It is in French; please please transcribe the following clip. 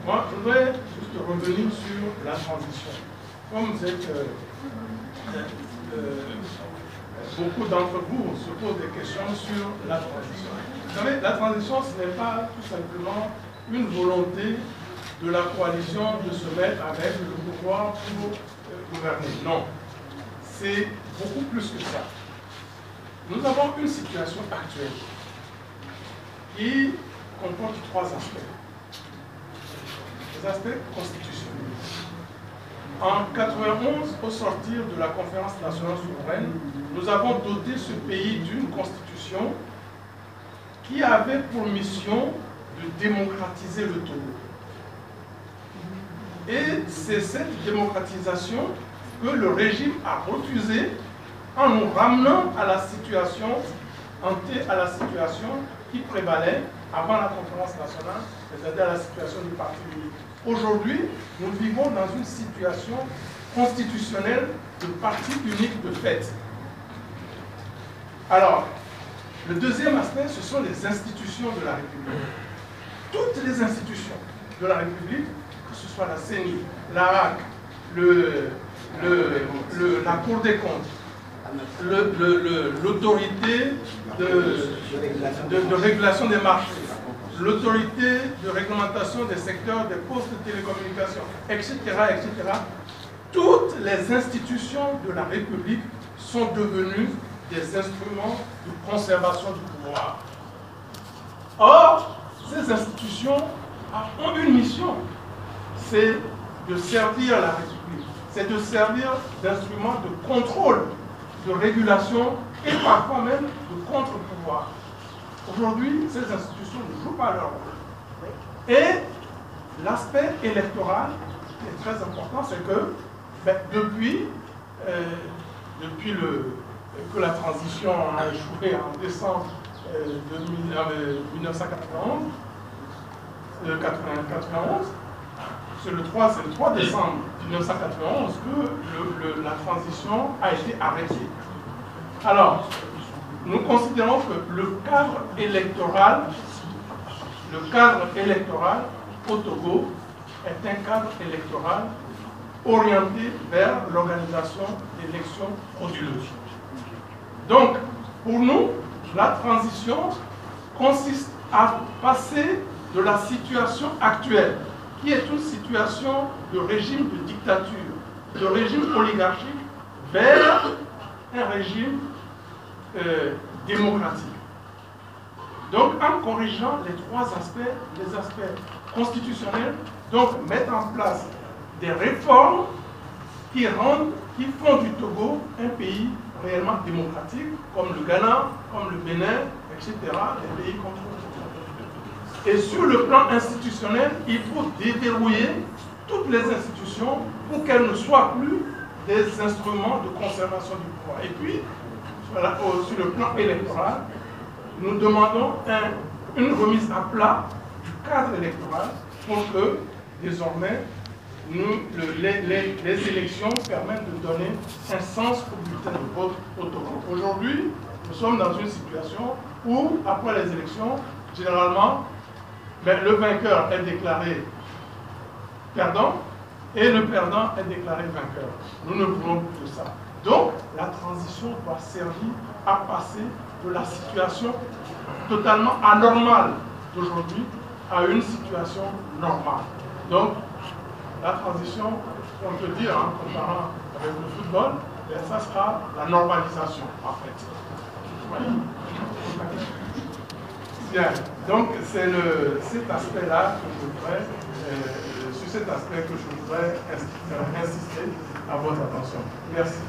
Moi, je voudrais juste revenir sur la transition. Comme vous êtes, beaucoup d'entre vous se posent des questions sur la transition. Vous savez, la transition, ce n'est pas tout simplement une volonté de la coalition de se mettre avec le pouvoir pour gouverner. Non, c'est beaucoup plus que ça. Nous avons une situation actuelle qui comporte trois aspects. Les aspects constitutionnels. En 1991, au sortir de la conférence nationale souveraine, nous avons doté ce pays d'une constitution qui avait pour mission de démocratiser le Togo. Et c'est cette démocratisation que le régime a refusée en nous ramenant à la situation, qui prévalait avant la conférence nationale, c'est-à-dire à la situation du parti unique. Aujourd'hui, nous vivons dans une situation constitutionnelle de parti unique de fait. Alors, le deuxième aspect, ce sont les institutions de la République. Toutes les institutions de la République, que ce soit la CENI, l'ARAC, la Cour des comptes, l'autorité de régulation des marchés, l'autorité de réglementation des secteurs des postes de télécommunications, etc., etc. Toutes les institutions de la République sont devenues des instruments de conservation du pouvoir. Or, ces institutions ont une mission, c'est de servir la République, c'est de servir d'instruments de contrôle, de régulation et parfois même de contre-pouvoir. Aujourd'hui, ces institutions ne jouent pas leur rôle. Et l'aspect électoral qui est très important, c'est que depuis que la transition a échoué en décembre 1991, c'est le 3 décembre 1991 que la transition a été arrêtée. Alors, nous considérons que le cadre électoral au Togo est un cadre électoral orienté vers l'organisation d'élections frauduleuses. Donc, pour nous, la transition consiste à passer de la situation actuelle, qui est une situation de régime de dictature, de régime oligarchique, vers un régime démocratique. Donc, en corrigeant les trois aspects, les aspects constitutionnels, donc mettre en place des réformes qui font du Togo un pays réellement démocratique, comme le Ghana, comme le Bénin, etc., les pays comme ça. Et sur le plan institutionnel, il faut déverrouiller toutes les institutions pour qu'elles ne soient plus des instruments de conservation du pouvoir. Et puis, voilà, sur le plan électoral, nous demandons une remise à plat du cadre électoral pour que, désormais, les élections permettent de donner un sens au bulletin de vote au Togo. Aujourd'hui, nous sommes dans une situation où, après les élections, généralement, le vainqueur est déclaré perdant et le perdant est déclaré vainqueur. Nous ne voulons plus de ça. Donc, la transition doit servir à passer de la situation totalement anormale d'aujourd'hui à une situation normale. Donc, la transition, on peut dire, en comparant avec le football, ça sera la normalisation, en fait. Voilà. Bien, donc c'est cet aspect-là que je voudrais, sur cet aspect que je voudrais insister à votre attention. Merci.